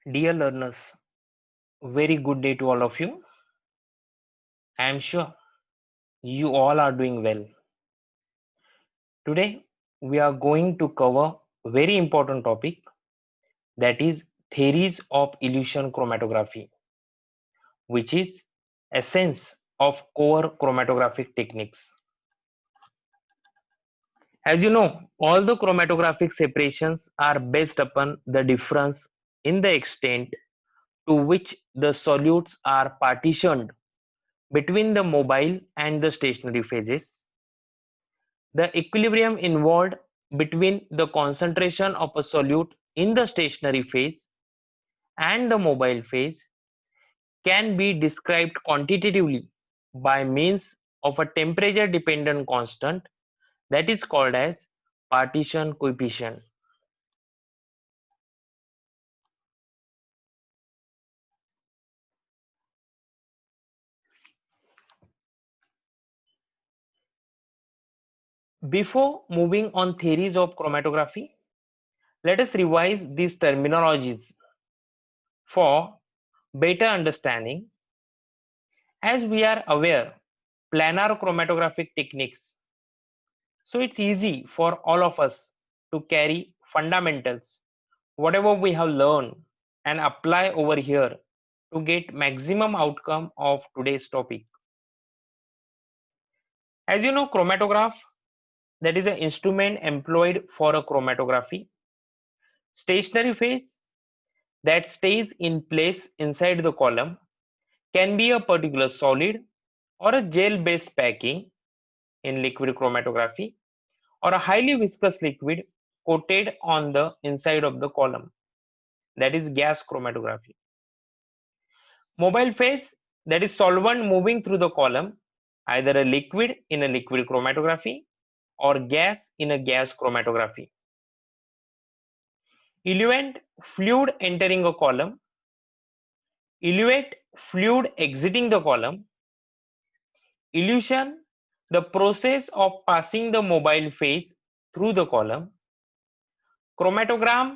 Dear learners, very good day to all of you. I am sure you all are doing well. Today we are going to cover a very important topic, that is theories of illusion chromatography, which is essence of core chromatographic techniques. As you know, all the chromatographic separations are based upon the difference in the extent to which the solutes are partitioned between the mobile and the stationary phases. The equilibrium involved between the concentration of a solute in the stationary phase and the mobile phase can be described quantitatively by means of a temperature dependent constant that is called as partition coefficient. Before moving on theories of chromatography, let us revise these terminologies for better understanding. As we are aware, planar chromatographic techniques, so it's easy for all of us to carry fundamentals, whatever we have learned, and apply over here to get maximum outcome of today's topic. As you know, chromatograph, that is an instrument employed for a chromatography. Stationary phase, that stays in place inside the column, can be a particular solid or a gel-based packing in liquid chromatography, or a highly viscous liquid coated on the inside of the column, that is gas chromatography. Mobile phase, that is solvent moving through the column, either a liquid in a liquid chromatography or gas in a gas chromatography. Eluent, fluid entering a column. Eluate, fluid exiting the column. Elution, the process of passing the mobile phase through the column. Chromatogram,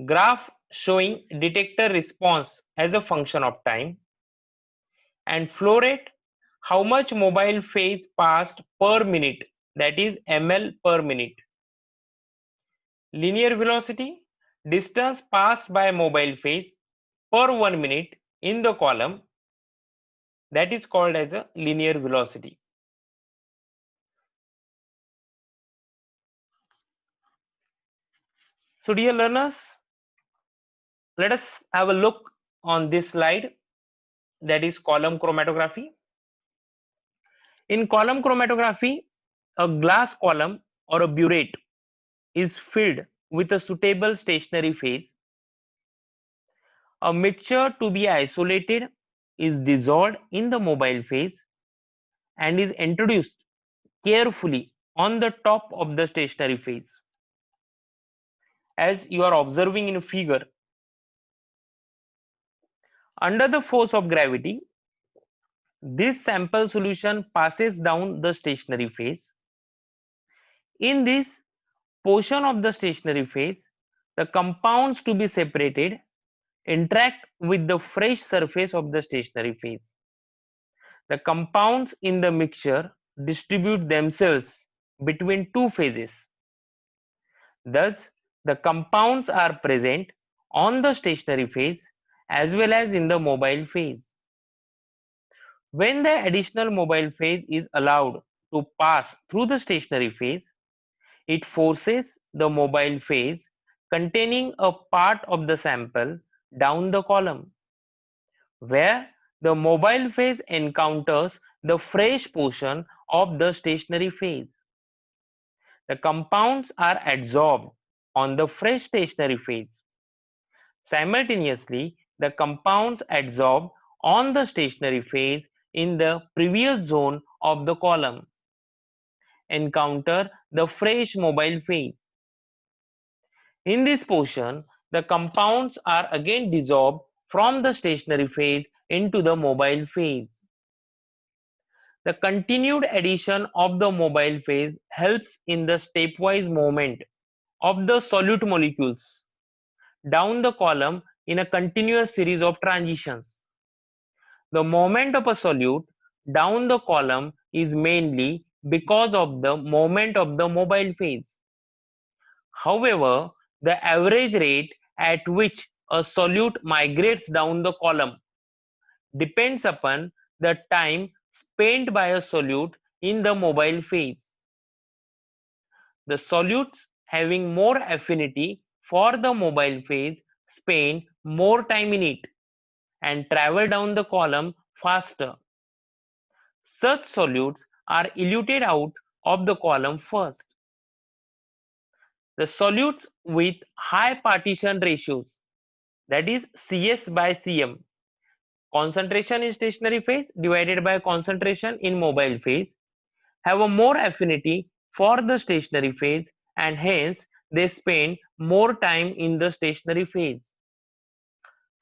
graph showing detector response as a function of time. And flow rate, how much mobile phase passed per minute, that is ml per minute. Linear velocity, distance passed by mobile phase per 1 minute in the column, that is called as a linear velocity. So dear learners, let us have a look on this slide, that is column chromatography. In column chromatography, a glass column or a burette is filled with a suitable stationary phase. A mixture to be isolated is dissolved in the mobile phase and is introduced carefully on the top of the stationary phase. As you are observing in a figure, under the force of gravity, this sample solution passes down the stationary phase. In this portion of the stationary phase, the compounds to be separated interact with the fresh surface of the stationary phase. The compounds in the mixture distribute themselves between two phases. Thus, the compounds are present on the stationary phase as well as in the mobile phase. When the additional mobile phase is allowed to pass through the stationary phase, it forces the mobile phase containing a part of the sample down the column, where the mobile phase encounters the fresh portion of the stationary phase. The compounds are adsorbed on the fresh stationary phase. Simultaneously, the compounds adsorbed on the stationary phase in the previous zone of the column encounter the fresh mobile phase. In this portion, the compounds are again desorbed from the stationary phase into the mobile phase. The continued addition of the mobile phase helps in the stepwise movement of the solute molecules down the column in a continuous series of transitions. The movement of a solute down the column is mainly because of the movement of the mobile phase. However, the average rate at which a solute migrates down the column depends upon the time spent by a solute in the mobile phase. The solutes having more affinity for the mobile phase spend more time in it and travel down the column faster. Such solutes are eluted out of the column first. The solutes with high partition ratios, that is CS by Cm, concentration in stationary phase divided by concentration in mobile phase, have a more affinity for the stationary phase and hence they spend more time in the stationary phase.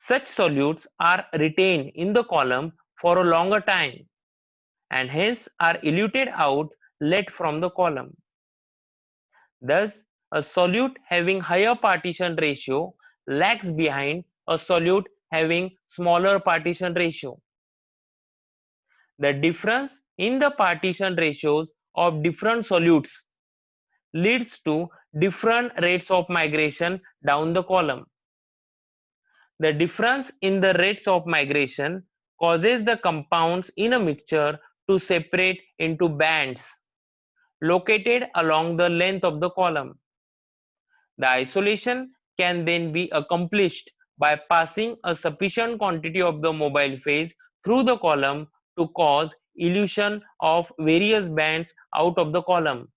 Such solutes are retained in the column for a longer time and hence are eluted out late from the column. Thus, a solute having higher partition ratio lags behind a solute having smaller partition ratio. The difference in the partition ratios of different solutes leads to different rates of migration down the column. The difference in the rates of migration causes the compounds in a mixture to separate into bands located along the length of the column. The isolation can then be accomplished by passing a sufficient quantity of the mobile phase through the column to cause elution of various bands out of the column,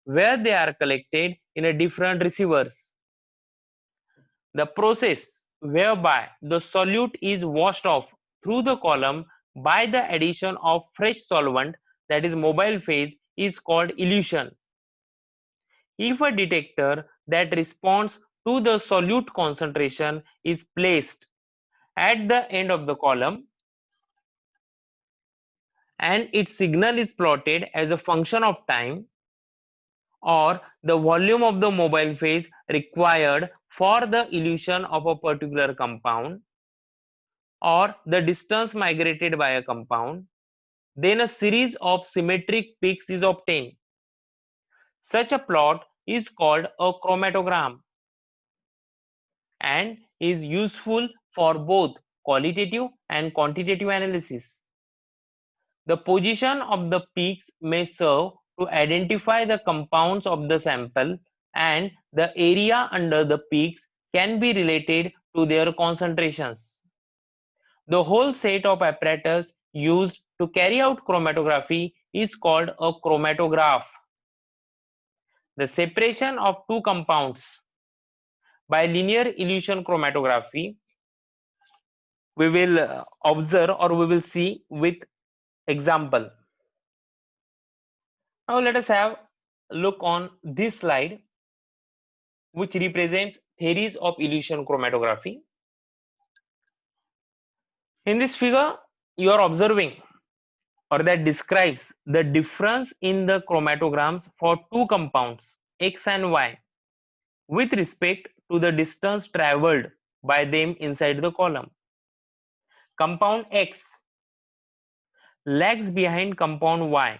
where they are collected in a different receivers. The process whereby the solute is washed off through the column by the addition of fresh solvent, that is mobile phase, is called elution. If a detector that responds to the solute concentration is placed at the end of the column and its signal is plotted as a function of time or the volume of the mobile phase required for the elution of a particular compound or the distance migrated by a compound, then a series of symmetric peaks is obtained. Such a plot is called a chromatogram and is useful for both qualitative and quantitative analysis. The position of the peaks may serve to identify the compounds of the sample, and the area under the peaks can be related to their concentrations. The whole set of apparatus used to carry out chromatography is called a chromatograph. The separation of two compounds by linear elution chromatography we will observe or we will see with example. Now let us have a look on this slide which represents theories of elution chromatography. In this figure you are observing or that describes the difference in the chromatograms for two compounds X and Y with respect to the distance travelled by them inside the column. Compound X lags behind compound Y.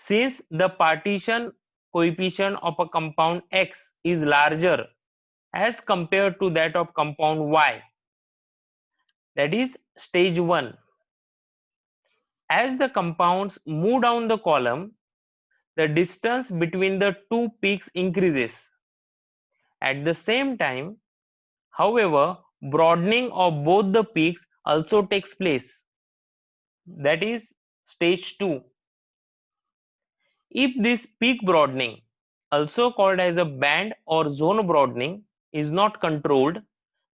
Since the partition coefficient of a compound X is larger as compared to that of compound Y, that is stage 1. As the compounds move down the column, the distance between the two peaks increases. At the same time, however, broadening of both the peaks also takes place. That is stage 2. If this peak broadening, also called as a band or zone broadening, is not controlled,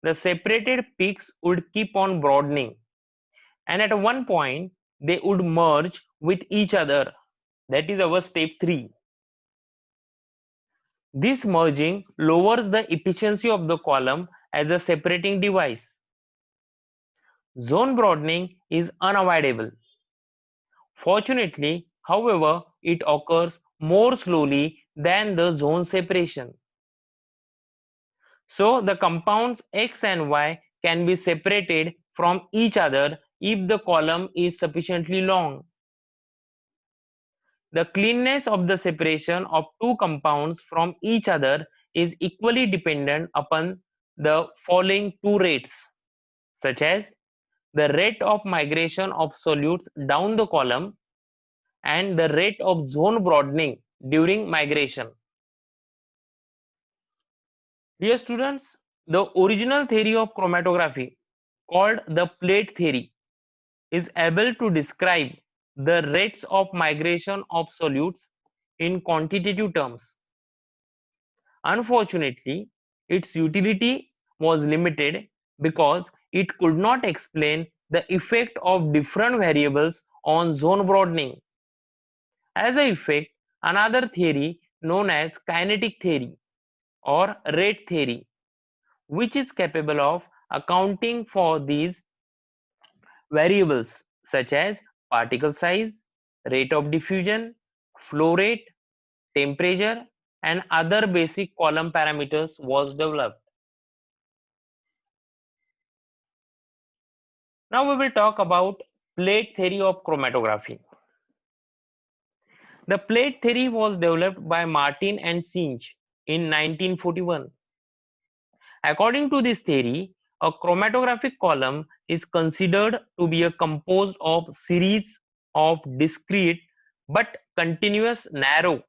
the separated peaks would keep on broadening and at one point they would merge with each other. That is our step 3. This merging lowers the efficiency of the column as a separating device. Zone broadening is unavoidable. Fortunately, however, it occurs more slowly than the zone separation. So the compounds X and Y can be separated from each other if the column is sufficiently long. The cleanness of the separation of two compounds from each other is equally dependent upon the following two rates, such as the rate of migration of solutes down the column and the rate of zone broadening during migration. Dear students, the original theory of chromatography, called the plate theory, is able to describe the rates of migration of solutes in quantitative terms. Unfortunately, its utility was limited because it could not explain the effect of different variables on zone broadening. As a effect, another theory known as kinetic theory or rate theory, which is capable of accounting for these variables such as particle size, rate of diffusion, flow rate, temperature, and other basic column parameters was developed. Now we will talk about plate theory of chromatography. The plate theory was developed by Martin and Singe in 1941. According to this theory, a chromatographic column is considered to be a composed of series of discrete but continuous narrow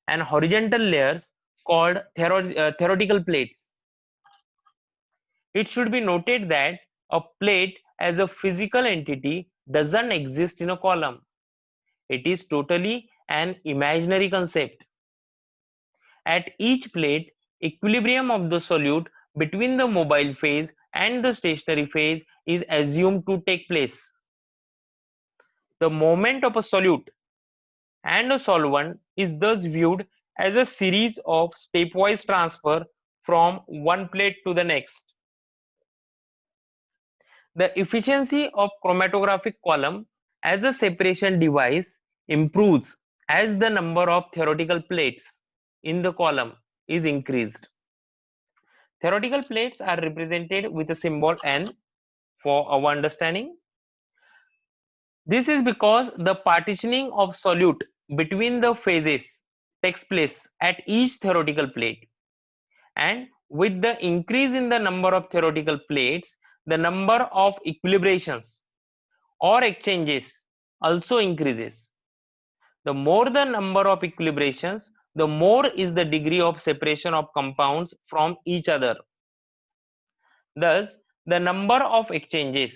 and horizontal layers called theoretical plates. It should be noted that a plate as a physical entity doesn't exist in a column. It is totally an imaginary concept. At each plate, equilibrium of the solute between the mobile phase and the stationary phase is assumed to take place. The moment of a solute and a solvent is thus viewed as a series of stepwise transfer from one plate to the next. The efficiency of chromatographic column as a separation device improves as the number of theoretical plates in the column is increased. Theoretical plates are represented with a symbol N for our understanding. This is because the partitioning of solute between the phases takes place at each theoretical plate, and with the increase in the number of theoretical plates, the number of equilibrations or exchanges also increases. The more the number of equilibrations, the more is the degree of separation of compounds from each other. Thus, the number of exchanges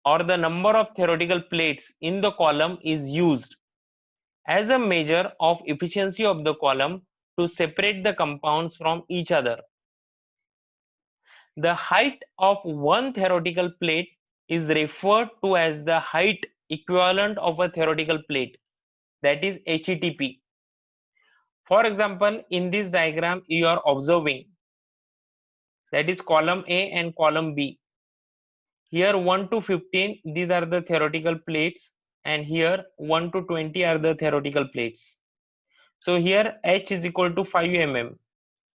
or the number of theoretical plates in the column is used as a measure of efficiency of the column to separate the compounds from each other. The height of one theoretical plate is referred to as the height equivalent of a theoretical plate, that is HETP. For example, in this diagram you are observing, that is column A and column B. Here 1 to 15, these are the theoretical plates, and here 1 to 20 are the theoretical plates. So here H is equal to 5 mm,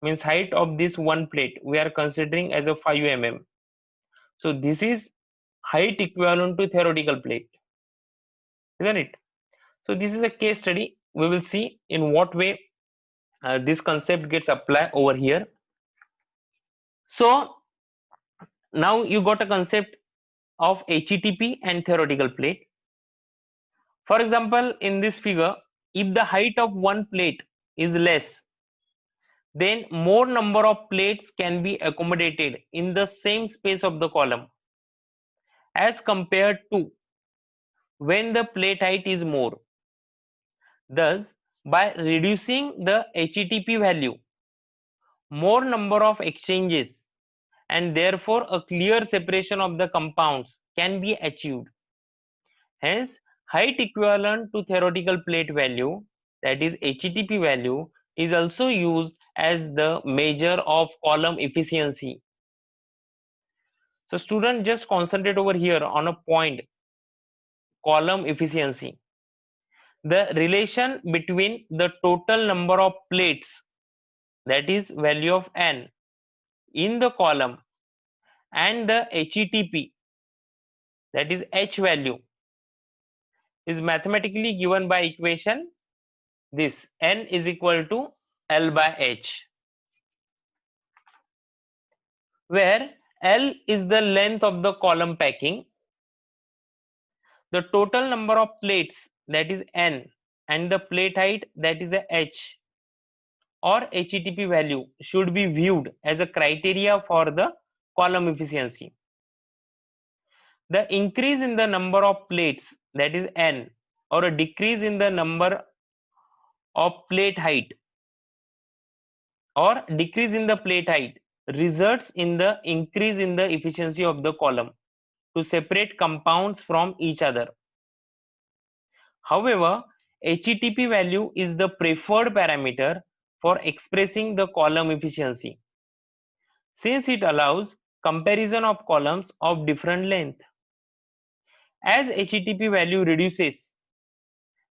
means height of this one plate we are considering as a 5 mm. So this is height equivalent to theoretical plate, isn't it? So this is a case study. We will see in what way this concept gets applied over here. So now you got a concept of HETP and theoretical plate. For example, in this figure, if the height of one plate is less, then more number of plates can be accommodated in the same space of the column as compared to when the plate height is more. Thus, by reducing the HETP value, more number of exchanges and therefore a clear separation of the compounds can be achieved. Hence, height equivalent to theoretical plate value, that is HETP value, is also used as the measure of column efficiency. So student, just concentrate over here on a point, column efficiency. The relation between the total number of plates, that is value of N, in the column and the HETP, that is H value, is mathematically given by equation this: N is equal to L by H, where L is the length of the column packing, the total number of plates, that is N, and the plate height, that is a H or HETP value, should be viewed as a criteria for the column efficiency. The increase in the number of plates, that is N, or a decrease in the number of plate height or decrease in the plate height results in the increase in the efficiency of the column to separate compounds from each other. However, HETP value is the preferred parameter for expressing the column efficiency, since it allows comparison of columns of different length. As HETP value reduces,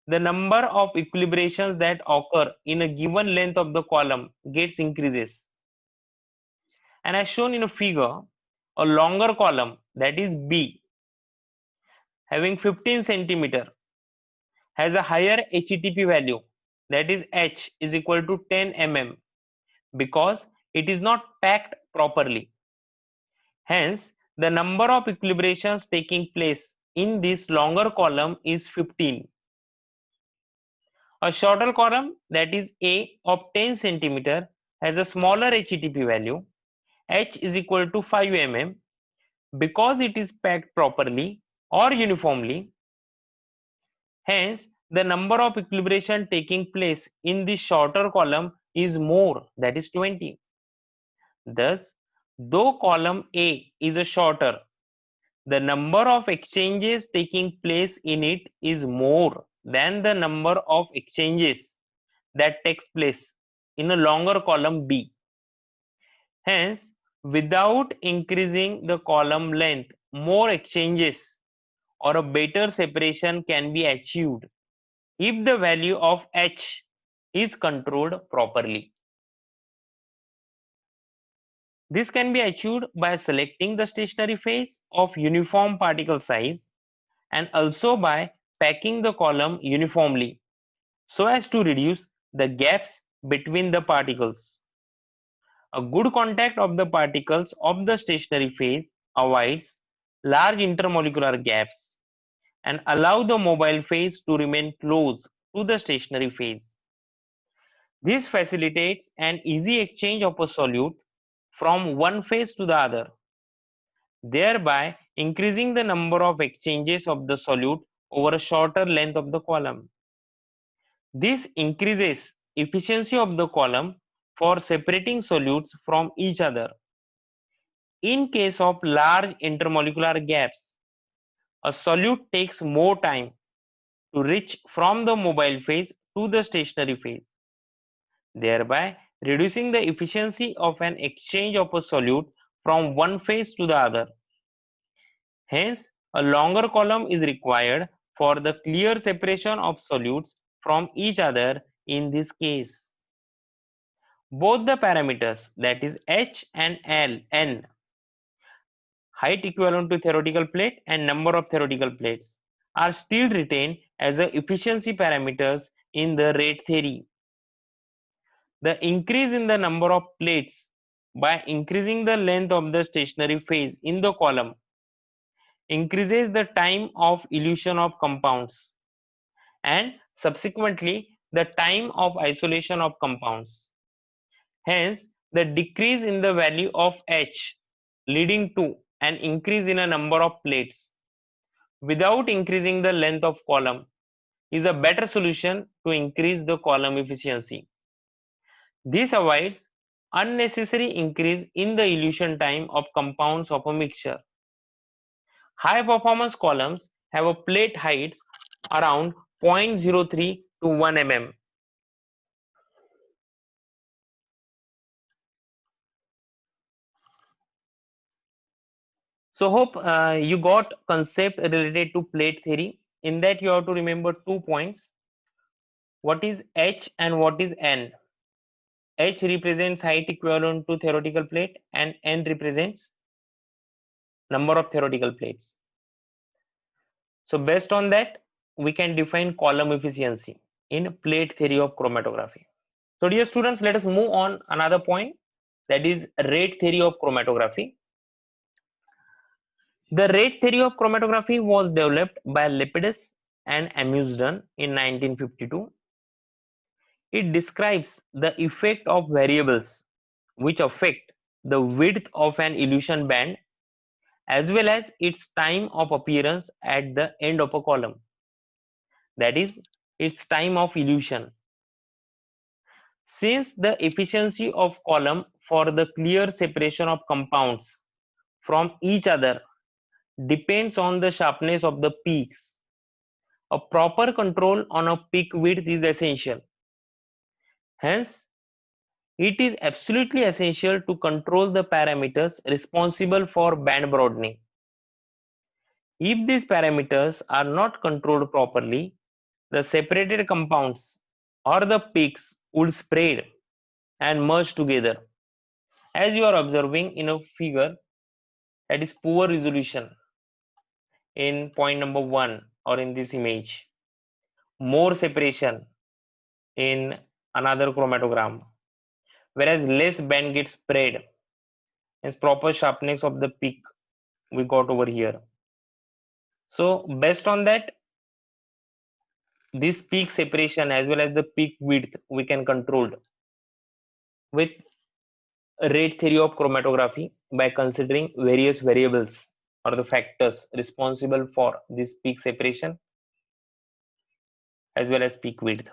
the number of equilibrations that occur in a given length of the column gets increases. And as shown in a figure, a longer column, that is B, having 15 centimeter, has a higher HETP value, that is H is equal to 10 mm, because it is not packed properly. Hence, the number of equilibrations taking place in this longer column is 15. A shorter column, that is A, of 10 centimeter, has a smaller HETP value, H is equal to 5 mm, because it is packed properly or uniformly. Hence, the number of equilibration taking place in the shorter column is more, that is 20. Thus, though column A is a shorter, the number of exchanges taking place in it is more than the number of exchanges that takes place in a longer column B. Hence, without increasing the column length, more exchanges or a better separation can be achieved if the value of H is controlled properly. This can be achieved by selecting the stationary phase of uniform particle size and also by packing the column uniformly so as to reduce the gaps between the particles. A good contact of the particles of the stationary phase avoids large intermolecular gaps and allow the mobile phase to remain close to the stationary phase. This facilitates an easy exchange of a solute from one phase to the other, thereby increasing the number of exchanges of the solute over a shorter length of the column. This increases efficiency of the column for separating solutes from each other. In case of large intermolecular gaps, a solute takes more time to reach from the mobile phase to the stationary phase, thereby reducing the efficiency of an exchange of a solute from one phase to the other. Hence, a longer column is required for the clear separation of solutes from each other in this case. Both the parameters, that is H and N, height equivalent to theoretical plate and number of theoretical plates, are still retained as the efficiency parameters in the rate theory. The increase in the number of plates by increasing the length of the stationary phase in the column increases the time of elution of compounds and subsequently the time of isolation of compounds. Hence, the decrease in the value of H leading to an increase in a number of plates without increasing the length of column is a better solution to increase the column efficiency. This avoids unnecessary increase in the elution time of compounds of a mixture. High performance columns have a plate heights around 0.03 to 1 mm. So hope you got concept related to plate theory. In that you have to remember 2 points. What is H and what is N? H represents height equivalent to theoretical plate and N represents number of theoretical plates. So based on that, we can define column efficiency in plate theory of chromatography. So dear students, let us move on another point, that is rate theory of chromatography. The rate theory of chromatography was developed by Lepidus and Amusden in 1952. It describes the effect of variables which affect the width of an elution band as well as its time of appearance at the end of a column, that is its time of elution. Since the efficiency of column for the clear separation of compounds from each other depends on the sharpness of the peaks, a proper control on a peak width is essential. Hence, it is absolutely essential to control the parameters responsible for band broadening. If these parameters are not controlled properly, the separated compounds or the peaks would spread and merge together. As you are observing in a figure, that is poor resolution in point number 1 or in this image, more separation in another chromatogram, whereas less band gets spread, is proper sharpness of the peak we got over here. So based on that, this peak separation as well as the peak width we can control with rate theory of chromatography by considering various variables or the factors responsible for this peak separation as well as peak width.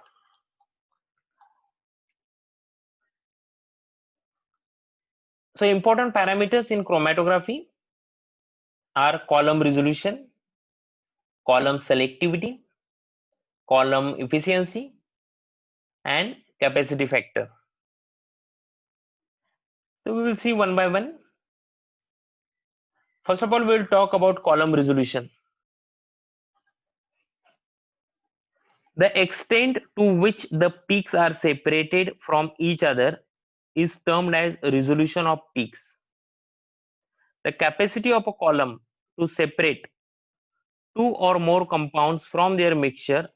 So important parameters in chromatography are column resolution, column selectivity, column efficiency, and capacity factor. So we will see one by one. First of all, we will talk about column resolution. The extent to which the peaks are separated from each other is termed as resolution of peaks. The capacity of a column to separate two or more compounds from their mixture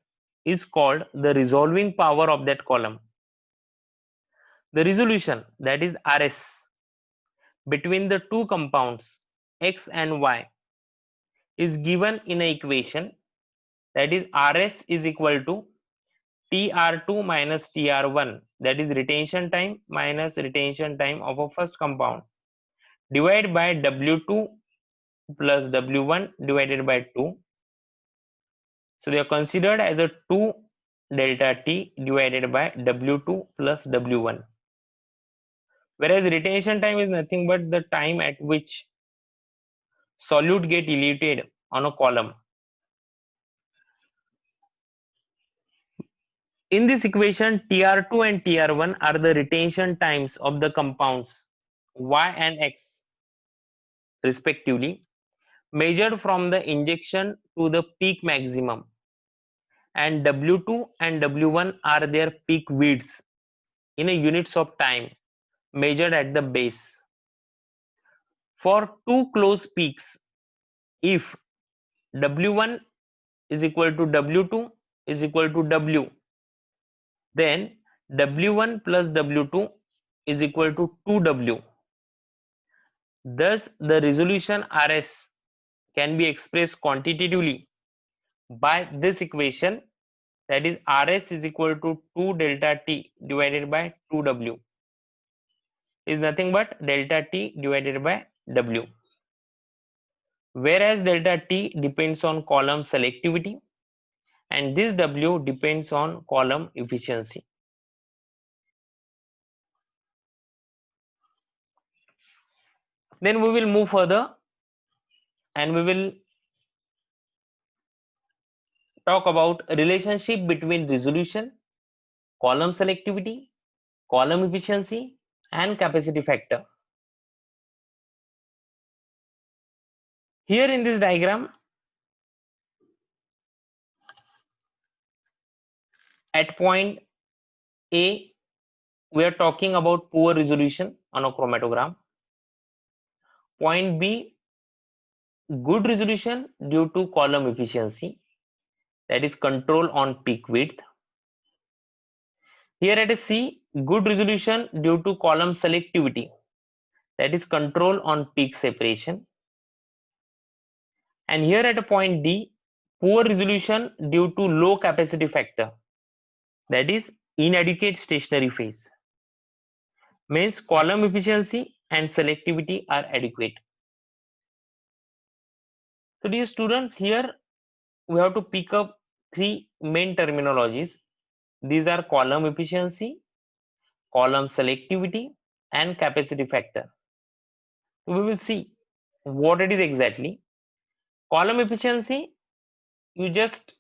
is called the resolving power of that column. The resolution, that is RS, between the two compounds X and Y is given in an equation, that is RS is equal to Tr2 minus Tr1, that is retention time minus retention time of a first compound, divided by W2 plus W1 divided by 2. So they are considered as a 2 delta T divided by W2 plus W1. Whereas retention time is nothing but the time at which solute get eluted on a column. In this equation, Tr2 and Tr1 are the retention times of the compounds Y and X respectively, measured from the injection to the peak maximum, and W2 and W1 are their peak widths in a units of time measured at the base. For two close peaks, if W1 is equal to W2 is equal to W, then W1 plus W2 is equal to 2W. Thus, the resolution RS can be expressed quantitatively by this equation, that is RS is equal to 2 delta T divided by 2W is nothing but delta T divided by W. Whereas delta T depends on column selectivity and this W depends on column efficiency. Then we will move further and we will talk about relationship between resolution, column selectivity, column efficiency, and capacity factor. Here in this diagram, at point A, we are talking about poor resolution on a chromatogram. Point B, good resolution due to column efficiency, that is control on peak width. Here at a C, good resolution due to column selectivity, that is control on peak separation. And here at a point D, poor resolution due to low capacity factor, that is inadequate stationary phase. Means column efficiency and selectivity are adequate. So dear students, here we have to pick up three main terminologies. These are column efficiency, column selectivity, and capacity factor. We will see what it is exactly. Column efficiency, you just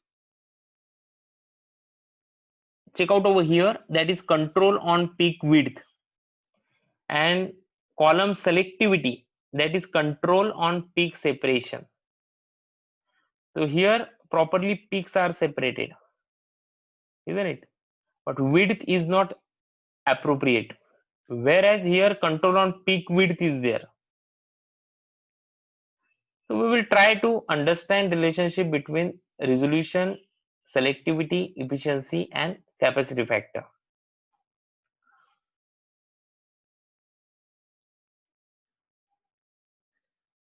check out over here, that is control on peak width, and column selectivity, that is control on peak separation. So here properly peaks are separated, isn't it? But width is not appropriate, whereas here control on peak width is there. So we will try to understand relationship between resolution, selectivity, efficiency, and capacity factor.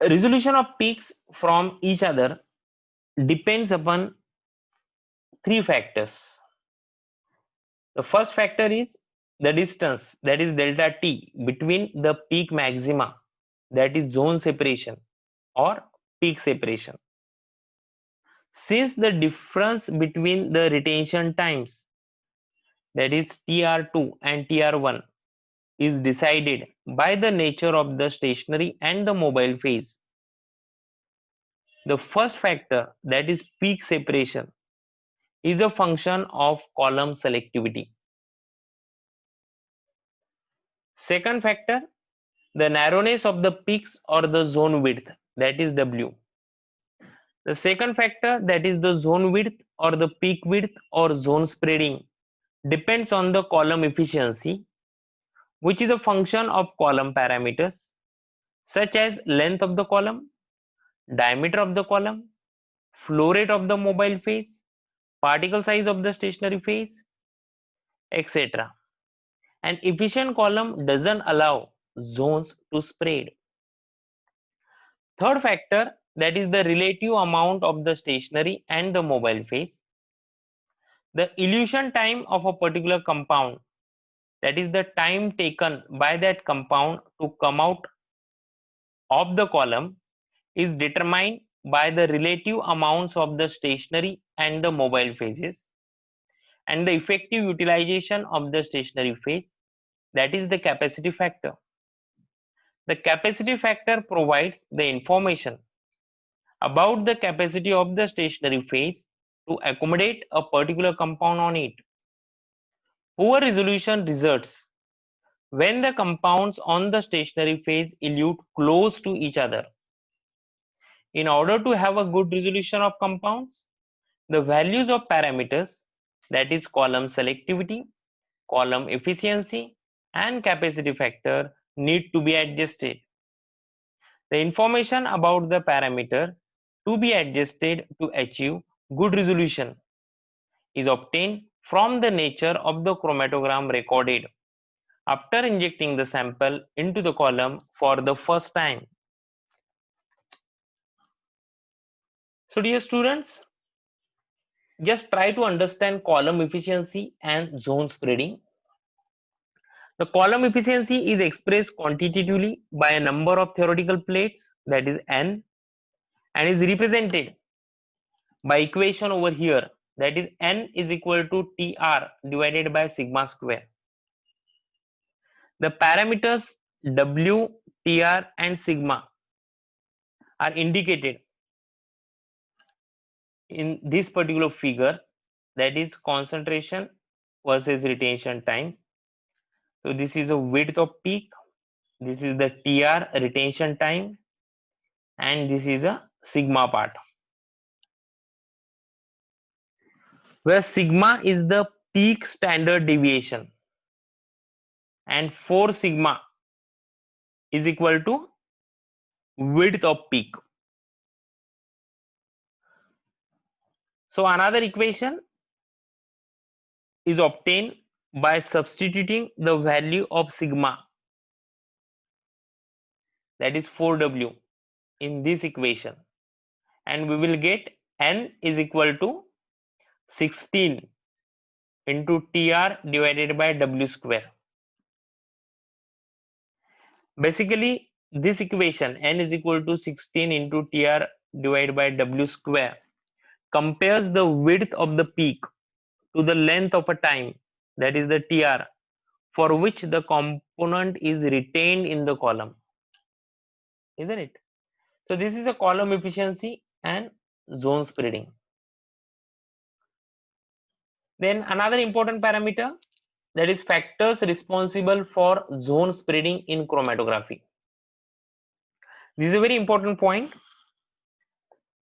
Resolution of peaks from each other depends upon three factors. The first factor is the distance, that is delta t, between the peak maxima, that is zone separation or peak separation. Since the difference between the retention times, that is TR2 and TR1, is decided by the nature of the stationary and the mobile phase, the first factor, that is peak separation, is a function of column selectivity. Second factor, the narrowness of the peaks or the zone width, that is W. The second factor, that is the zone width or the peak width or zone spreading, depends on the column efficiency, which is a function of column parameters such as length of the column, diameter of the column, flow rate of the mobile phase, particle size of the stationary phase, etc. An efficient column doesn't allow zones to spread. Third factor, that is the relative amount of the stationary and the mobile phase. The elution time of a particular compound, that is the time taken by that compound to come out of the column, is determined by the relative amounts of the stationary and the mobile phases, and the effective utilization of the stationary phase, that is the capacity factor. The capacity factor provides the information about the capacity of the stationary phase to accommodate a particular compound on it. Poor resolution results when the compounds on the stationary phase elute close to each other. In order to have a good resolution of compounds, the values of parameters, that is column selectivity, column efficiency, and capacity factor, need to be adjusted. The information about the parameter to be adjusted to achieve good resolution is obtained from the nature of the chromatogram recorded after injecting the sample into the column for the first time. So dear students, just try to understand column efficiency and zone spreading. The column efficiency is expressed quantitatively by a number of theoretical plates, that is n, and is represented by equation over here, that is n is equal to Tr divided by sigma square. The parameters W, Tr, and sigma are indicated in this particular figure, that is concentration versus retention time. So this is a width of peak, this is the Tr retention time, and this is a sigma part, where sigma is the peak standard deviation and 4 sigma is equal to width of peak. So another equation is obtained by substituting the value of sigma, that is 4W, in this equation, and we will get n is equal to 16 into TR divided by W square. Basically, this equation n is equal to 16 into TR divided by W square compares the width of the peak to the length of a time, that is the TR, for which the component is retained in the column, isn't it? So this is a column efficiency and zone spreading. Then another important parameter, that is factors responsible for zone spreading in chromatography. This is a very important point.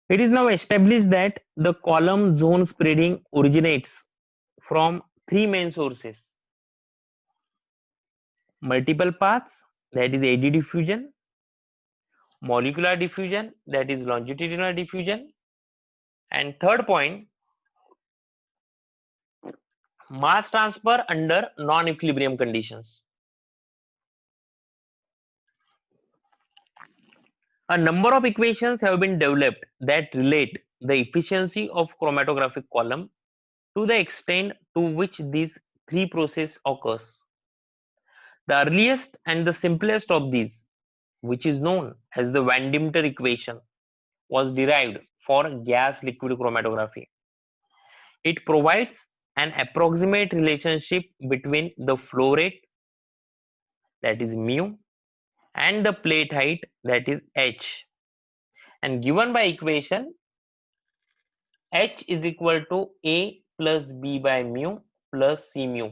It is now established that the column zone spreading originates from three main sources: multiple paths, that is AD diffusion; molecular diffusion, that is longitudinal diffusion; and third point, mass transfer under non-equilibrium conditions. A number of equations have been developed that relate the efficiency of chromatographic column to the extent to which these three processes occurs. The earliest and the simplest of these, which is known as the Van Dimter equation, was derived for gas liquid chromatography. It provides an approximate relationship between the flow rate, that is mu, and the plate height, that is h, and given by equation h is equal to a plus b by mu plus c mu,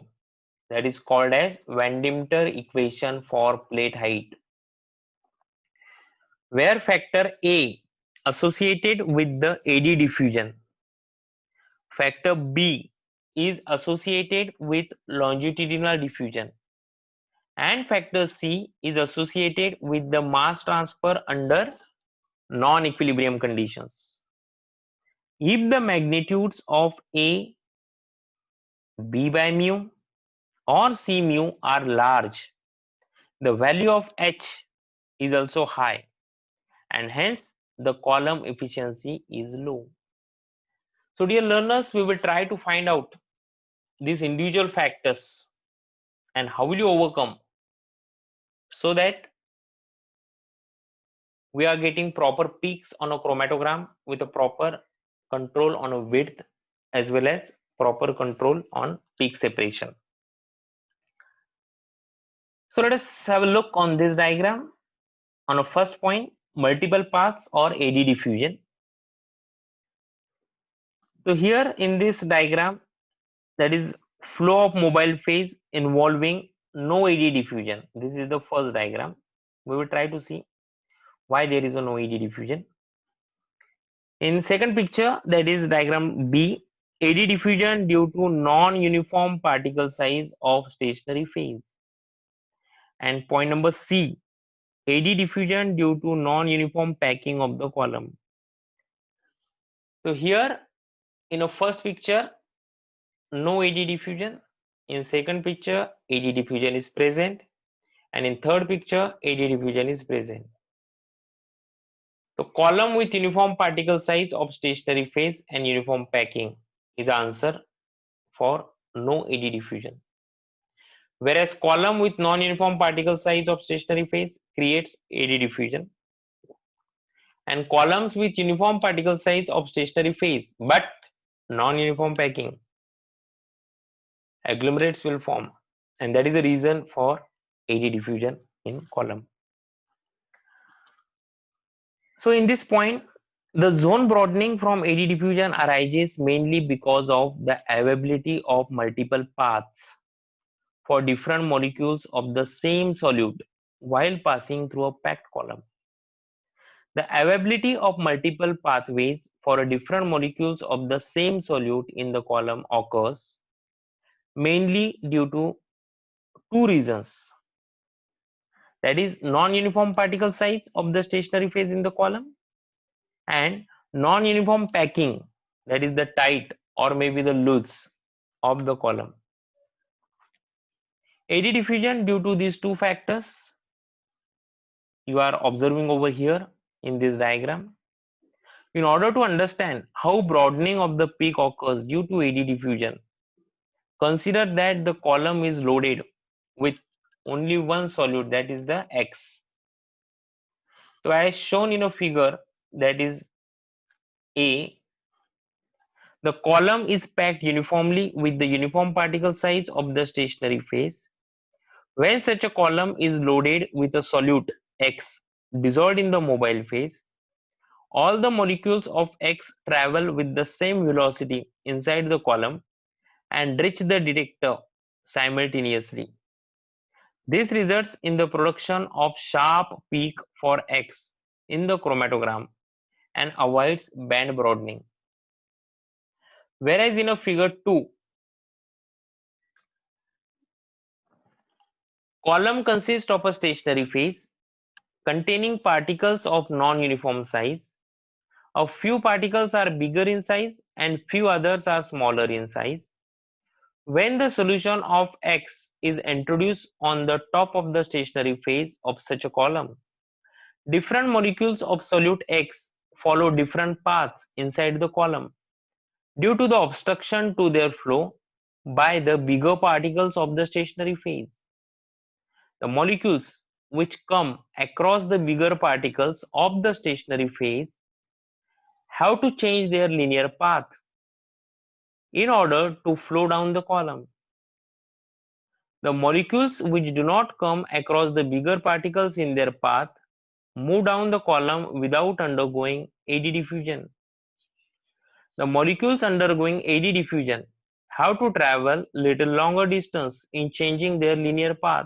that is called as Van Dimter equation for plate height, where factor A associated with the AD diffusion, factor B is associated with longitudinal diffusion, and factor C is associated with the mass transfer under non-equilibrium conditions. If the magnitudes of A, B by mu or C mu are large, the value of H is also high, and hence the column efficiency is low. So dear learners, we will try to find out these individual factors and how will you overcome, so that we are getting proper peaks on a chromatogram with a proper control on a width as well as proper control on peak separation. So let us have a look on this diagram. On a first point, multiple paths or AD diffusion. So here in this diagram, that is flow of mobile phase involving no AD diffusion. This is the first diagram. We will try to see why there is a no AD diffusion. In second picture, that is diagram B, AD diffusion due to non-uniform particle size of stationary phase. And point number C, AD diffusion due to non-uniform packing of the column. So here in a first picture, no AD diffusion. In second picture, AD diffusion is present, and in third picture, AD diffusion is present. So column with uniform particle size of stationary phase and uniform packing is the answer for no AD diffusion. Whereas column with non-uniform particle size of stationary phase creates AD diffusion, and columns with uniform particle size of stationary phase but non-uniform packing, agglomerates will form, and that is the reason for AD diffusion in column. So in this point, the zone broadening from AD diffusion arises mainly because of the availability of multiple paths for different molecules of the same solute while passing through a packed column. The availability of multiple pathways for different molecules of the same solute in the column occurs mainly due to two reasons. That is non-uniform particle size of the stationary phase in the column and non-uniform packing, that is the tight or maybe the loose of the column. Eddy diffusion due to these two factors you are observing over here in this diagram. In order to understand how broadening of the peak occurs due to eddy diffusion, consider that the column is loaded with only one solute, that is the X. So as shown in a figure, that is A, the column is packed uniformly with the uniform particle size of the stationary phase. When such a column is loaded with a solute X dissolved in the mobile phase, all the molecules of X travel with the same velocity inside the column and reach the detector simultaneously. This results in the production of sharp peak for X in the chromatogram and avoids band broadening. Whereas in a figure 2, column consists of a stationary phase containing particles of non-uniform size. A few particles are bigger in size and few others are smaller in size. When the solution of X is introduced on the top of the stationary phase of such a column, different molecules of solute X follow different paths inside the column due to the obstruction to their flow by the bigger particles of the stationary phase. The molecules which come across the bigger particles of the stationary phase have to change their linear path in order to flow down the column. The molecules which do not come across the bigger particles in their path move down the column without undergoing eddy diffusion. The molecules undergoing eddy diffusion have to travel little longer distance in changing their linear path,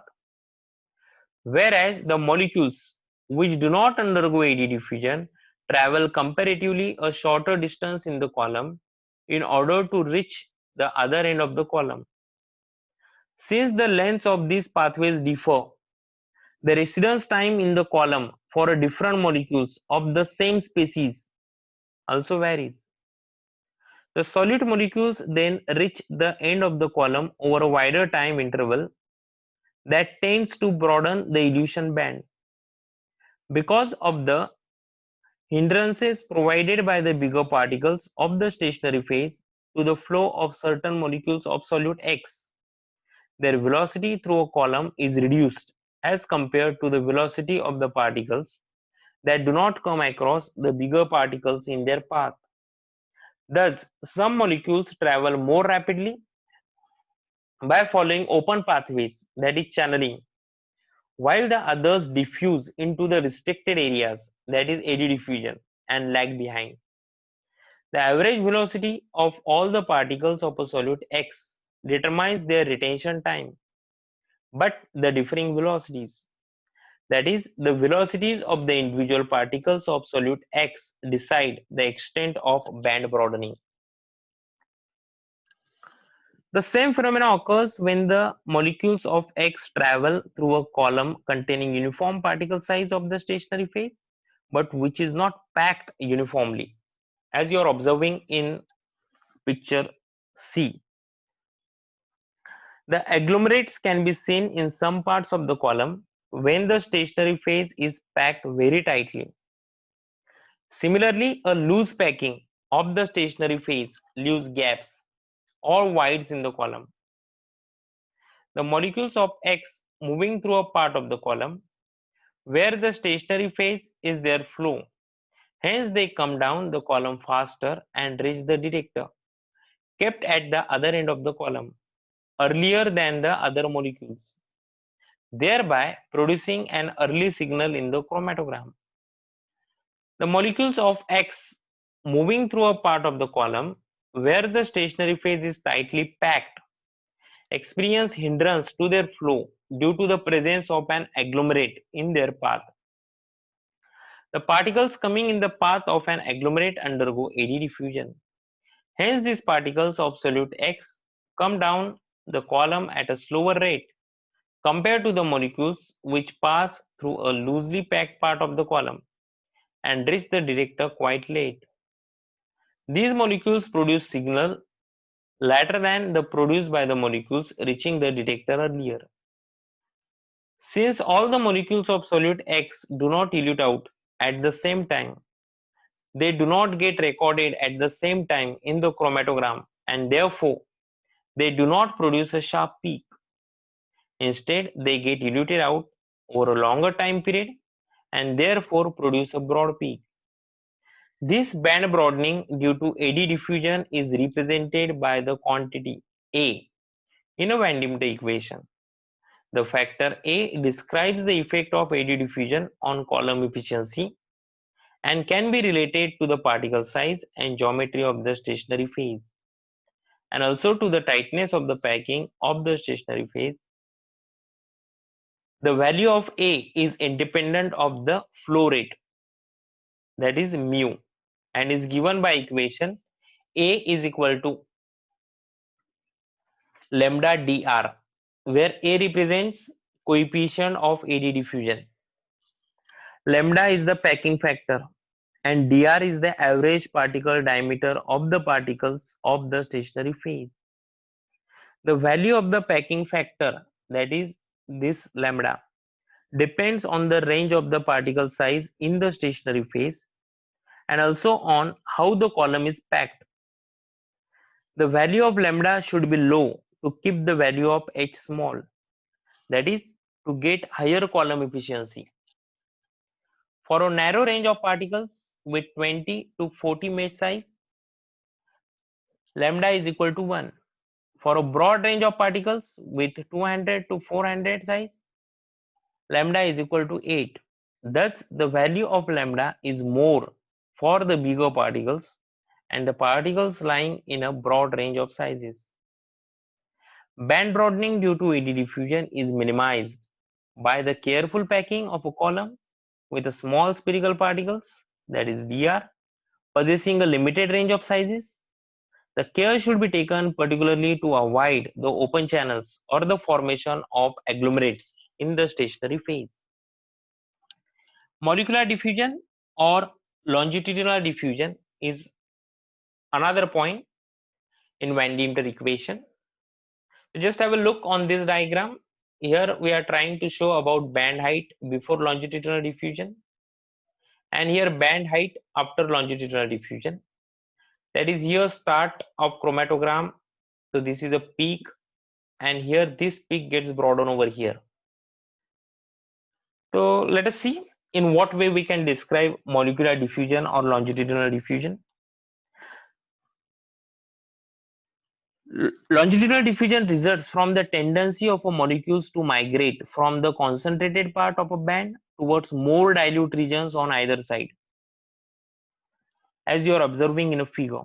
whereas the molecules which do not undergo eddy diffusion travel comparatively a shorter distance in the column in order to reach the other end of the column. Since the lengths of these pathways differ, the residence time in the column for different molecules of the same species also varies. The solute molecules then reach the end of the column over a wider time interval that tends to broaden the elution band. Because of the hindrances provided by the bigger particles of the stationary phase to the flow of certain molecules of solute X, their velocity through a column is reduced as compared to the velocity of the particles that do not come across the bigger particles in their path. Thus, some molecules travel more rapidly by following open pathways, that is channeling, while the others diffuse into the restricted areas, that is eddy diffusion, and lag behind. The average velocity of all the particles of a solute X determines their retention time, but the differing velocities, that is, the velocities of the individual particles of solute X decide the extent of band broadening. The same phenomena occurs when the molecules of X travel through a column containing uniform particle size of the stationary phase, but which is not packed uniformly, as you are observing in picture C. The agglomerates can be seen in some parts of the column when the stationary phase is packed very tightly. Similarly, a loose packing of the stationary phase leaves gaps or voids in the column. The molecules of X moving through a part of the column where the stationary phase is their flow. Hence, they come down the column faster and reach the detector, kept at the other end of the column, earlier than the other molecules, thereby producing an early signal in the chromatogram. The molecules of X moving through a part of the column where the stationary phase is tightly packed experience hindrance to their flow due to the presence of an agglomerate in their path. The particles coming in the path of an agglomerate undergo eddy diffusion. Hence, these particles of solute X come down the column at a slower rate compared to the molecules which pass through a loosely packed part of the column and reach the detector quite late. These molecules produce signal later than the produced by the molecules reaching the detector earlier. Since all the molecules of solute X do not elute out at the same time, they do not get recorded at the same time in the chromatogram, and therefore they do not produce a sharp peak. Instead, they get eluted out over a longer time period and therefore produce a broad peak. This band broadening due to eddy diffusion is represented by the quantity A in a Van Diemen's equation. The factor A describes the effect of eddy diffusion on column efficiency and can be related to the particle size and geometry of the stationary phase, and also to the tightness of the packing of the stationary phase. The value of A is independent of the flow rate, that is mu, and is given by equation A is equal to lambda dr, where A represents coefficient of eddy diffusion, lambda is the packing factor, and dr is the average particle diameter of the particles of the stationary phase. The value of the packing factor, that is this lambda, depends on the range of the particle size in the stationary phase and also on how the column is packed. The value of lambda should be low to keep the value of H small, that is to get higher column efficiency. For a narrow range of particles with 20 to 40 mesh size, lambda is equal to 1. For a broad range of particles with 200 to 400 size, lambda is equal to 8. Thus, the value of lambda is more for the bigger particles and the particles lying in a broad range of sizes. Band broadening due to eddy diffusion is minimized by the careful packing of a column with a small spherical particles, that is dr, possessing a limited range of sizes. The care should be taken particularly to avoid the open channels or the formation of agglomerates in the stationary phase. Molecular diffusion or longitudinal diffusion is another point in Van Diemen's equation. Just have a look on this diagram. Here we are trying to show about band height before longitudinal diffusion, and here band height after longitudinal diffusion. That is here start of chromatogram. So this is a peak, and here this peak gets broadened over here. So let us see in what way we can describe molecular diffusion or longitudinal diffusion. Longitudinal diffusion results from the tendency of molecules to migrate from the concentrated part of a band towards more dilute regions on either side, as you are observing in a figure.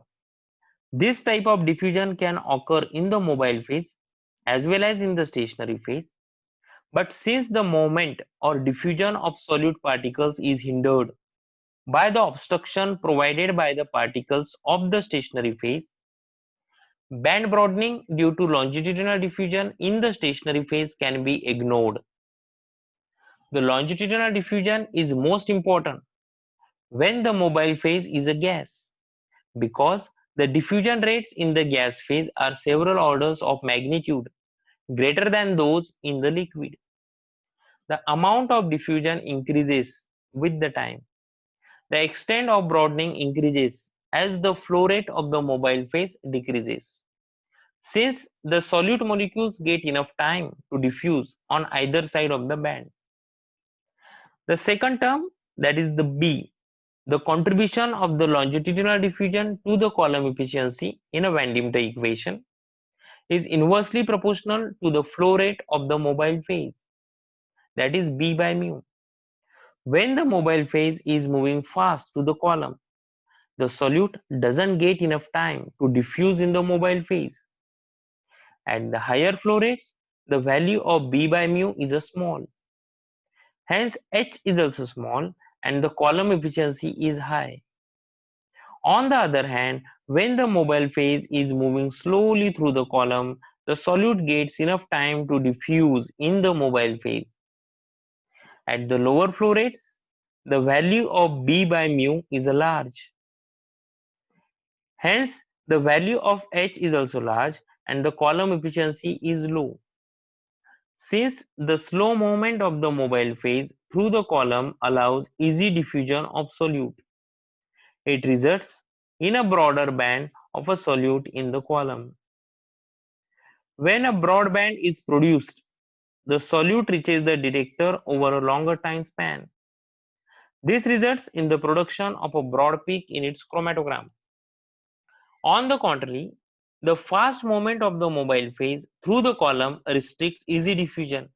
This type of diffusion can occur in the mobile phase as well as in the stationary phase. But since the movement or diffusion of solute particles is hindered by the obstruction provided by the particles of the stationary phase, band broadening due to longitudinal diffusion in the stationary phase can be ignored. The longitudinal diffusion is most important when the mobile phase is a gas, because the diffusion rates in the gas phase are several orders of magnitude greater than those in the liquid. The amount of diffusion increases with the time. The extent of broadening increases as the flow rate of the mobile phase decreases. Since the solute molecules get enough time to diffuse on either side of the band. The second term, that is the B, the contribution of the longitudinal diffusion to the column efficiency in a Van Diemen's equation, is inversely proportional to the flow rate of the mobile phase, that is B by mu. When the mobile phase is moving fast to the column, the solute doesn't get enough time to diffuse in the mobile phase. At the higher flow rates, the value of B by mu is a small. Hence, H is also small and the column efficiency is high. On the other hand, when the mobile phase is moving slowly through the column, the solute gets enough time to diffuse in the mobile phase. At the lower flow rates, the value of B by mu is large. Hence, the value of H is also large and the column efficiency is low. Since the slow movement of the mobile phase through the column allows easy diffusion of solute, it results in a broader band of a solute in the column. When a broad band is produced, the solute reaches the detector over a longer time span. This results in the production of a broad peak in its chromatogram. On the contrary, the fast movement of the mobile phase through the column restricts easy diffusion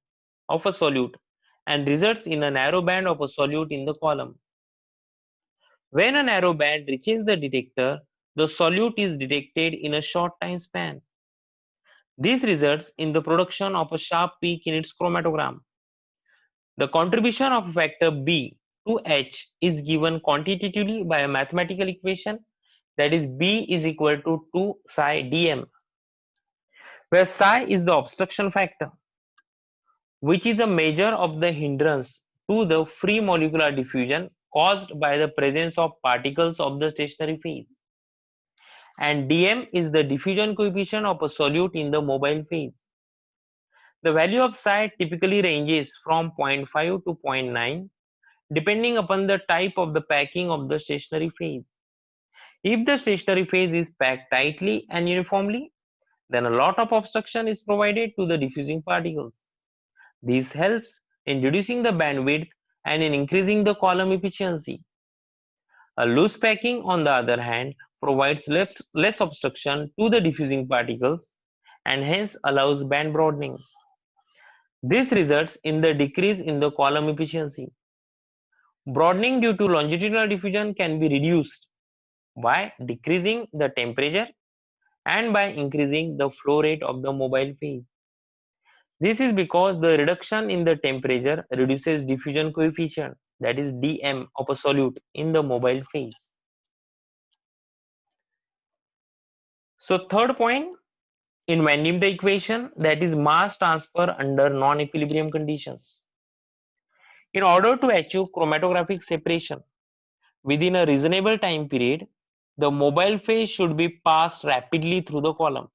of a solute and results in a narrow band of a solute in the column. When a narrow band reaches the detector, the solute is detected in a short time span. This results in the production of a sharp peak in its chromatogram. The contribution of factor B to H is given quantitatively by a mathematical equation, that is B is equal to 2 psi dm, where psi is the obstruction factor, which is a measure of the hindrance to the free molecular diffusion caused by the presence of particles of the stationary phase, and dm is the diffusion coefficient of a solute in the mobile phase. The value of psi typically ranges from 0.5 to 0.9 depending upon the type of the packing of the stationary phase. If the stationary phase is packed tightly and uniformly, then a lot of obstruction is provided to the diffusing particles. This helps in reducing the bandwidth and in increasing the column efficiency. A loose packing, on the other hand, provides less obstruction to the diffusing particles and hence allows band broadening. This results in the decrease in the column efficiency. Broadening due to longitudinal diffusion can be reduced by decreasing the temperature and by increasing the flow rate of the mobile phase. This is because the reduction in the temperature reduces diffusion coefficient, that is dm, of a solute in the mobile phase. So third point in Van Dimter equation, that is mass transfer under non-equilibrium conditions. In order to achieve chromatographic separation within a reasonable time period, the mobile phase should be passed rapidly through the column.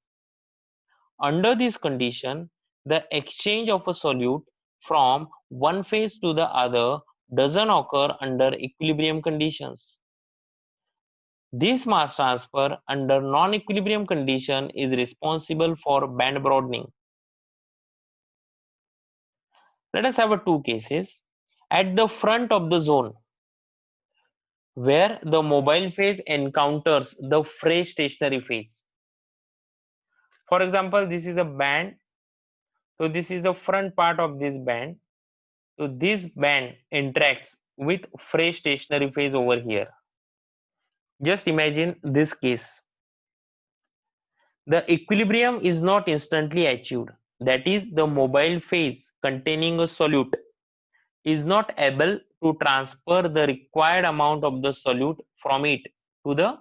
Under this condition, the exchange of a solute from one phase to the other doesn't occur under equilibrium conditions. This mass transfer under non-equilibrium condition is responsible for band broadening. Let us have two cases. At the front of the zone, where the mobile phase encounters the fresh stationary phase. For example, this is a band. So this is the front part of this band. So this band interacts with fresh stationary phase over here. Just imagine this case. The equilibrium is not instantly achieved. That is, the mobile phase containing a solute is not able to transfer the required amount of the solute from it to the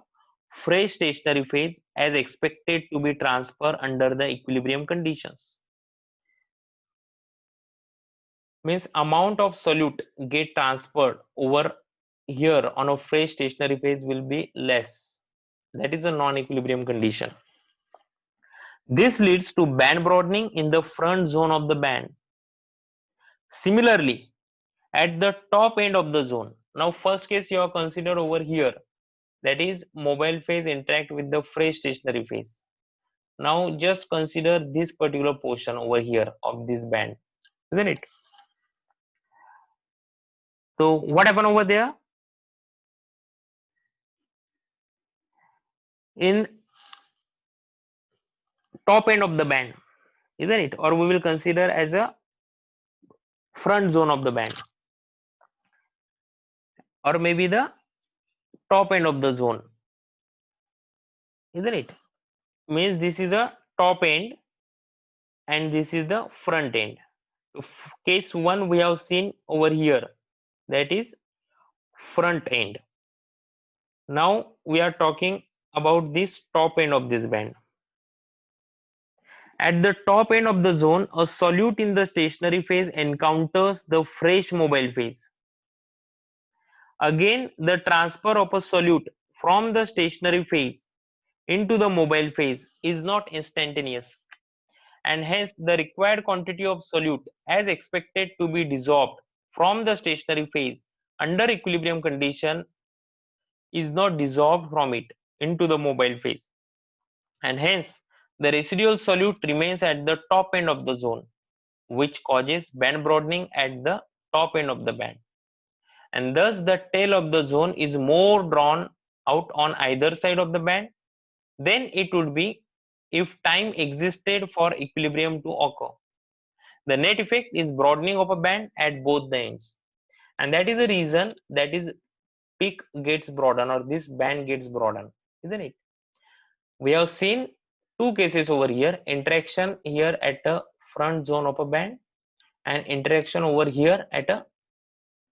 fresh stationary phase as expected to be transferred under the equilibrium conditions. Means amount of solute get transferred over here on a fresh stationary phase will be less. That is a non-equilibrium condition. This leads to band broadening in the front zone of the band. Similarly, at the top end of the zone, now first case you have considered over here, that is mobile phase interact with the fresh stationary phase. Now just consider this particular portion over here of this band, isn't it? So what happened over there? In top end of the band, isn't it? Or we will consider as a front zone of the band, or maybe the top end of the zone, isn't it? Means this is the top end and this is the front end. Case 1 we have seen over here, that is front end. Now we are talking about this top end of this band. At the top end of the zone, a solute in the stationary phase encounters the fresh mobile phase. Again, the transfer of a solute from the stationary phase into the mobile phase is not instantaneous, and hence the required quantity of solute as expected to be dissolved from the stationary phase under equilibrium condition is not dissolved from it into the mobile phase, and hence the residual solute remains at the top end of the zone, which causes band broadening at the top end of the band, and thus the tail of the zone is more drawn out on either side of the band than it would be if time existed for equilibrium to occur. The net effect is broadening of a band at both the ends, and that is the reason that is peak gets broadened or this band gets broadened, isn't it? We have seen two cases over here: interaction here at a front zone of a band and interaction over here at a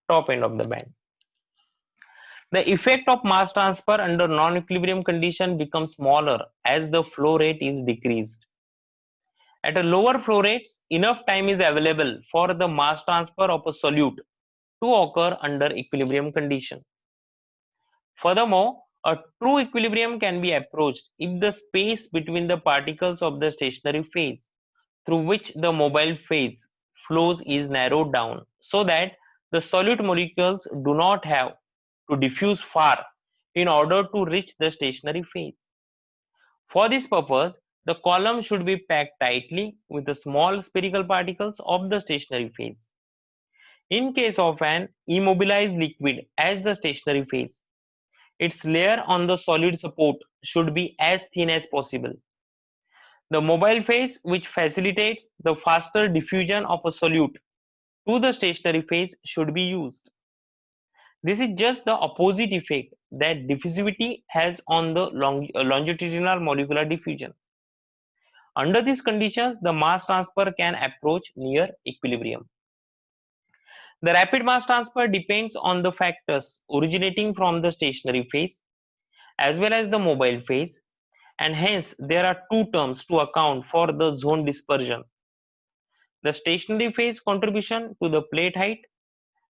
top end of the band. The effect of mass transfer under non-equilibrium condition becomes smaller as the flow rate is decreased. At a lower flow rates, enough time is available for the mass transfer of a solute to occur under equilibrium condition. Furthermore, a true equilibrium can be approached if the space between the particles of the stationary phase through which the mobile phase flows is narrowed down so that the solute molecules do not have to diffuse far in order to reach the stationary phase. For this purpose, the column should be packed tightly with the small spherical particles of the stationary phase. In case of an immobilized liquid as the stationary phase, its layer on the solid support should be as thin as possible. The mobile phase, which facilitates the faster diffusion of a solute to the stationary phase, should be used. This is just the opposite effect that diffusivity has on the longitudinal molecular diffusion. Under these conditions, the mass transfer can approach near equilibrium. The rapid mass transfer depends on the factors originating from the stationary phase as well as the mobile phase, and hence there are two terms to account for the zone dispersion: the stationary phase contribution to the plate height,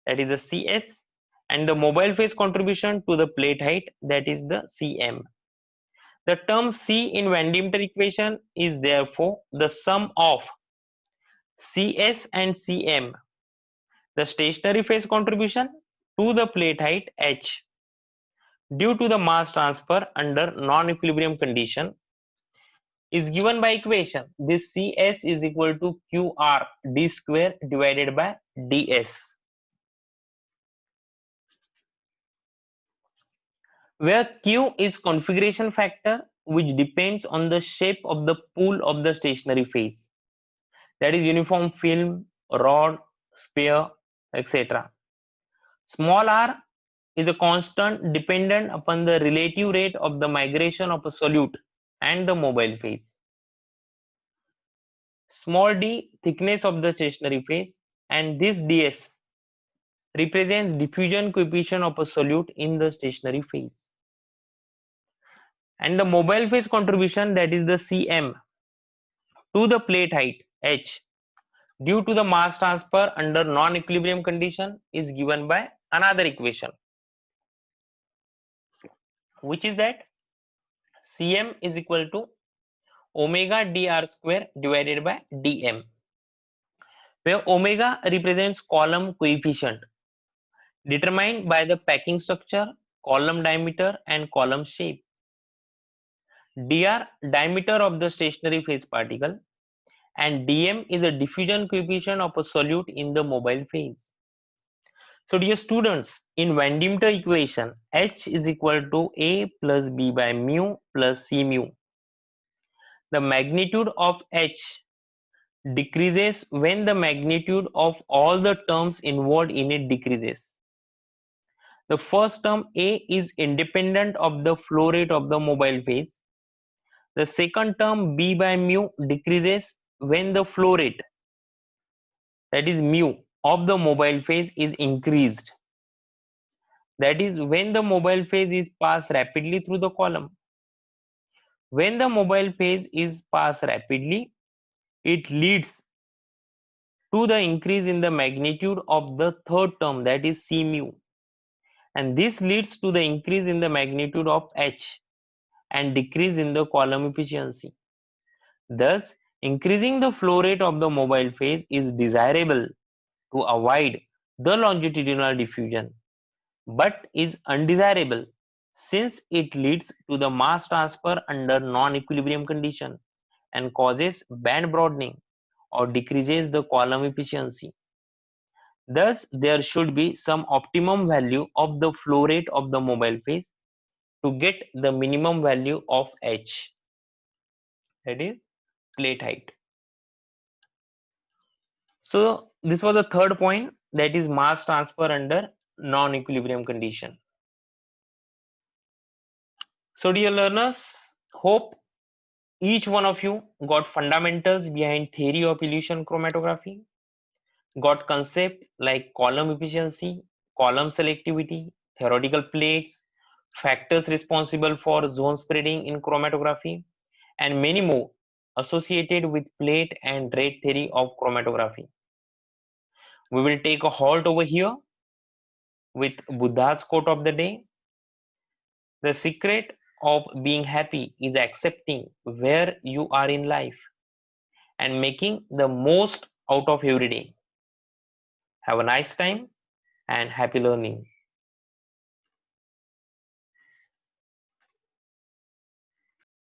that is the Cs, and the mobile phase contribution to the plate height, that is the Cm. The term C in Van Demeter equation is therefore the sum of Cs and Cm, the stationary phase contribution to the plate height h due to the mass transfer under non-equilibrium condition is given by equation. This Cs is equal to Qr d square divided by ds, where Q is configuration factor which depends on the shape of the pool of the stationary phase, that is uniform film, rod, sphere, etc. Small r is a constant dependent upon the relative rate of the migration of a solute and the mobile phase. Small d, thickness of the stationary phase, and this ds represents diffusion coefficient of a solute in the stationary phase. And the mobile phase contribution, that is the Cm, to the plate height h due to the mass transfer under non-equilibrium condition is given by another equation, which is that Cm is equal to omega dr square divided by dm, where omega represents column coefficient determined by the packing structure, column diameter, and column shape. Dr, diameter of the stationary phase particle, and dm is a diffusion coefficient of a solute in the mobile phase. So dear students, in Van Demeter equation, H is equal to A plus B by mu plus C mu. The magnitude of H decreases when the magnitude of all the terms involved in it decreases. The first term A is independent of the flow rate of the mobile phase. The second term B by mu decreases when the flow rate, that is mu, of the mobile phase is increased. That is when the mobile phase is passed rapidly through the column. When the mobile phase is passed rapidly, it leads to the increase in the magnitude of the third term, that is C mu, and this leads to the increase in the magnitude of H and decrease in the column efficiency. Thus, increasing the flow rate of the mobile phase is desirable to avoid the longitudinal diffusion, but is undesirable since it leads to the mass transfer under non-equilibrium condition and causes band broadening or decreases the column efficiency. Thus, there should be some optimum value of the flow rate of the mobile phase to get the minimum value of H, that is plate height. So this was the third point, that is mass transfer under non-equilibrium condition. So dear learners, hope each one of you got fundamentals behind theory of illusion chromatography, got concept like column efficiency, column selectivity, theoretical plates, factors responsible for zone spreading in chromatography, and many more associated with plate and rate theory of chromatography. We will take a halt over here with Buddha's quote of the day. The secret of being happy is accepting where you are in life and making the most out of every day. Have a nice time and happy learning.